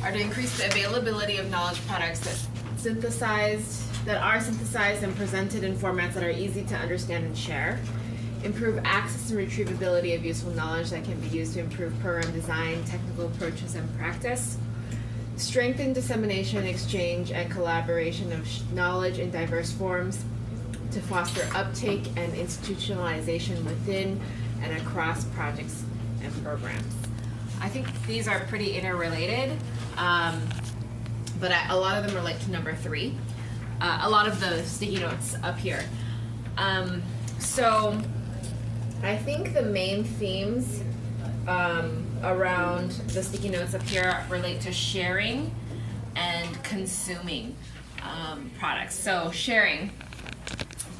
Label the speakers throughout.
Speaker 1: are to increase the availability of knowledge products that are synthesized and presented in formats that are easy to understand and share, improve access and retrievability of useful knowledge that can be used to improve program design, technical approaches, and practice, strengthen dissemination, exchange, and collaboration of knowledge in diverse forms to foster uptake and institutionalization within and across projects and programs. I think these are pretty interrelated, but a lot of them relate to number 3. A lot of the sticky notes up here. So I think the main themes around the sticky notes up here relate to sharing and consuming products. So sharing,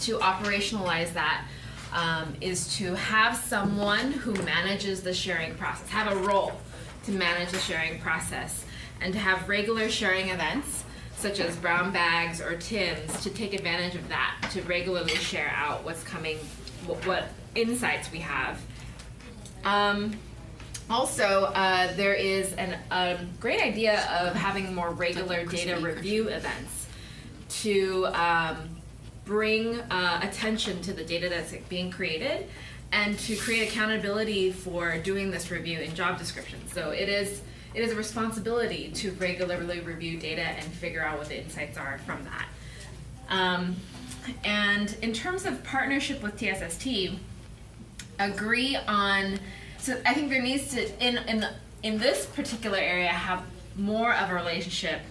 Speaker 1: to operationalize that, is to have someone who manages the sharing process, have a role to manage the sharing process, and to have regular sharing events such as brown bags or TIMS to take advantage of that, to regularly share out what's coming, what insights we have. Also, there is a great idea of having more regular data review events to bring attention to the data that's being created and to create accountability for doing this review in job descriptions. So it is a responsibility to regularly review data and figure out what the insights are from that. And in terms of partnership with TSST, agree on, so I think there needs to, in this particular area, have more of a relationship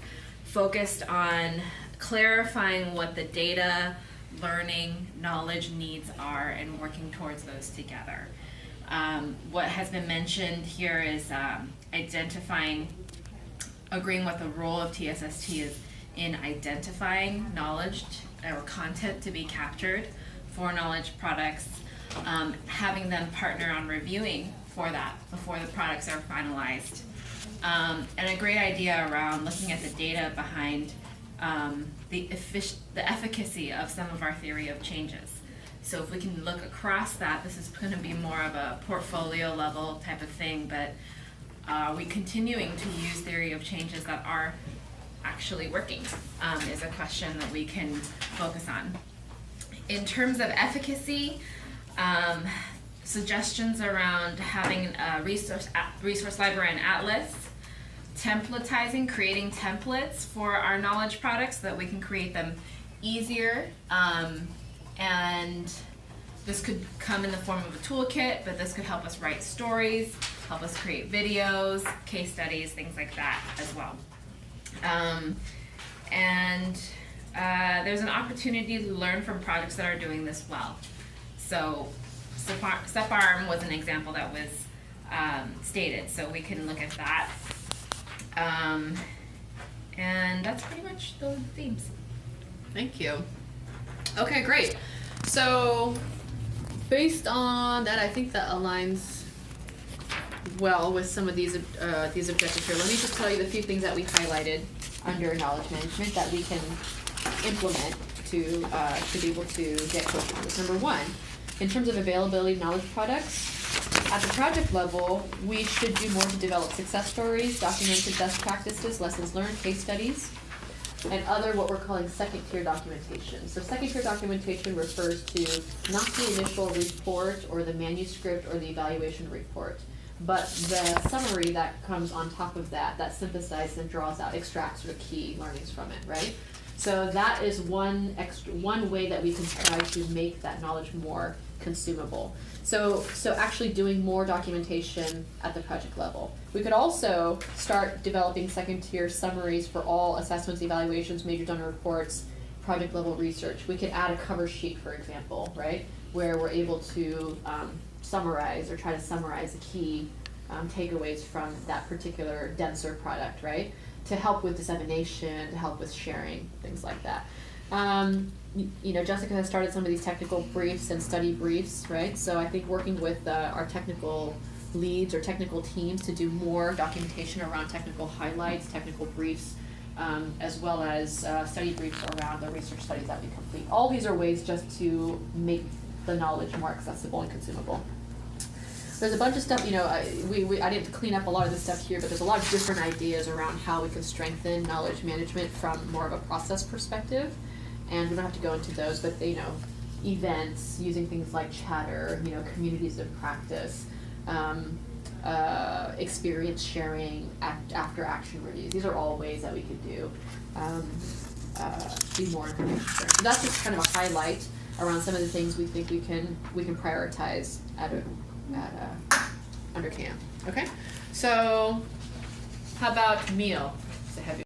Speaker 1: focused on clarifying what the data, learning, knowledge needs are and working towards those together. What has been mentioned here is agreeing what the role of TSST is in identifying knowledge or content to be captured for knowledge products, having them partner on reviewing for that before the products are finalized. And a great idea around looking at the data behind the efficacy of some of our theory of changes. So if we can look across that, this is going to be more of a portfolio level type of thing, but are we continuing to use theory of changes that are actually working is a question that we can focus on. In terms of efficacy, suggestions around having a resource library and atlas, templatizing, creating templates for our knowledge products so that we can create them easier, and this could come in the form of a toolkit, but this could help us write stories, help us create videos, case studies, things like that as well. There's an opportunity to learn from projects that are doing this well. So SEPARM was an example that was stated, so we can look at that. And that's pretty much the themes.
Speaker 2: Thank you. Okay, great. So based on that, I think that aligns well with some of these objectives here. Let me just tell you the few things that we highlighted under knowledge management that we can implement to be able to get closer to this. Number 1, in terms of availability of knowledge products, at the project level, we should do more to develop success stories, documented best practices, lessons learned, case studies, and other what we're calling second-tier documentation. So second-tier documentation refers to not the initial report or the manuscript or the evaluation report, but the summary that comes on top of that synthesizes and draws out, extracts the key learnings from it, right? So that is one way that we can try to make that knowledge more consumable. So actually doing more documentation at the project level. We could also start developing second-tier summaries for all assessments, evaluations, major donor reports, project level research. We could add a cover sheet, for example, right, where we're able to summarize or try to summarize the key takeaways from that particular denser product, right, to help with dissemination, to help with sharing, things like that. Jessica has started some of these technical briefs and study briefs, right? So I think working with our technical leads or technical teams to do more documentation around technical highlights, technical briefs, as well as study briefs around the research studies that we complete. All these are ways just to make the knowledge more accessible and consumable. there's a bunch of stuff, you know, I didn't clean up a lot of this stuff here, but there's a lot of different ideas around how we can strengthen knowledge management from more of a process perspective. And we don't have to go into those, but you know, events, using things like Chatter, you know, communities of practice, experience sharing, after action reviews. These are all ways that we could do be more information sharing. So that's just kind of a highlight around some of the things we think we can prioritize under CAM. Okay, so how about meal? It's a heavy